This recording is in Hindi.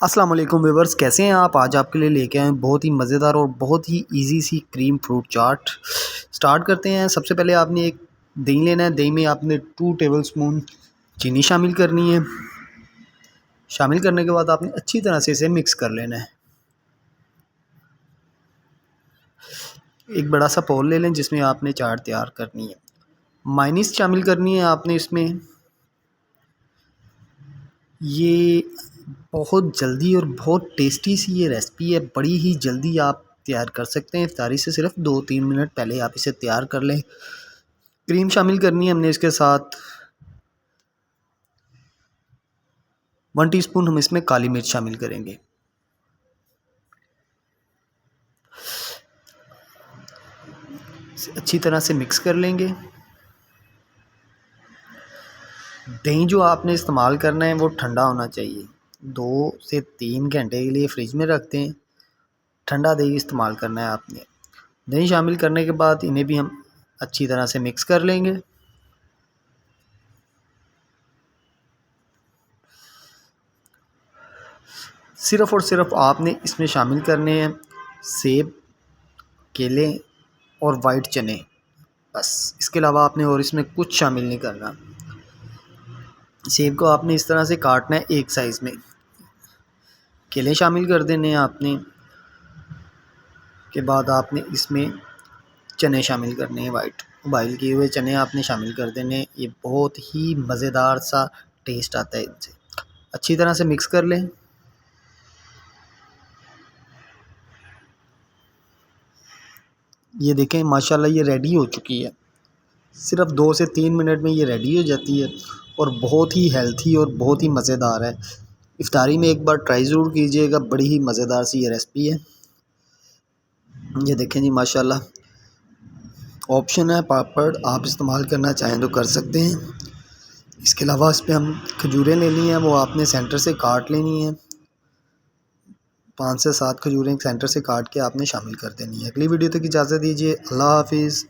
अस्सलाम वालेकुम व्यूअर्स, कैसे हैं आप। आज आपके लिए लेके आए हैं बहुत ही मज़ेदार और बहुत ही इजी सी क्रीम फ्रूट चाट। स्टार्ट करते हैं। सबसे पहले आपने एक दही लेना है। दही में आपने 2 टेबलस्पून चीनी शामिल करनी है। शामिल करने के बाद आपने अच्छी तरह से इसे मिक्स कर लेना है। एक बड़ा सा बाउल ले लें जिसमें आपने चाट तैयार करनी है। मायोनीज़ शामिल करनी है आपने इसमें। ये बहुत जल्दी और बहुत टेस्टी सी ये रेसिपी है, बड़ी ही जल्दी आप तैयार कर सकते हैं। इफ्तारी से सिर्फ 2-3 मिनट पहले आप इसे तैयार कर लें। क्रीम शामिल करनी है हमने इसके साथ। 1 टीस्पून हम इसमें काली मिर्च शामिल करेंगे। इसे अच्छी तरह से मिक्स कर लेंगे। दही जो आपने इस्तेमाल करना है वो ठंडा होना चाहिए। 2 से 3 घंटे के लिए फ्रिज में रख दें। ठंडा दही इस्तेमाल करना है आपने। दही शामिल करने के बाद इन्हें भी हम अच्छी तरह से मिक्स कर लेंगे। सिर्फ़ और सिर्फ आपने इसमें शामिल करने हैं सेब, केले और वाइट चने, बस। इसके अलावा आपने और इसमें कुछ शामिल नहीं करना। सेब को आपने इस तरह से काटना है एक साइज़ में। केले शामिल कर देने हैं आपने। के बाद आपने इसमें चने शामिल करने हैं। वाइट बॉयल किए हुए चने आपने शामिल कर देने हैं। ये बहुत ही मज़ेदार सा टेस्ट आता है इनसे। अच्छी तरह से मिक्स कर लें। ये देखें माशाल्लाह ये रेडी हो चुकी है। सिर्फ 2 से 3 मिनट में ये रेडी हो जाती है और बहुत ही हेल्थी और बहुत ही मज़ेदार है। इफ्तारी में एक बार ट्राई ज़रूर कीजिएगा, बड़ी ही मज़ेदार सी ये रेसिपी है। ये देखें जी माशाल्लाह। ऑप्शन है पापड़, आप इस्तेमाल करना चाहें तो कर सकते हैं। इसके अलावा इस पे हम खजूरें लेनी हैं, वो आपने सेंटर से काट लेनी है। 5 से 7 खजूरें सेंटर से काट के आपने शामिल कर देनी है। अगली वीडियो तक इजाज़त दीजिए। अल्लाह हाफिज़।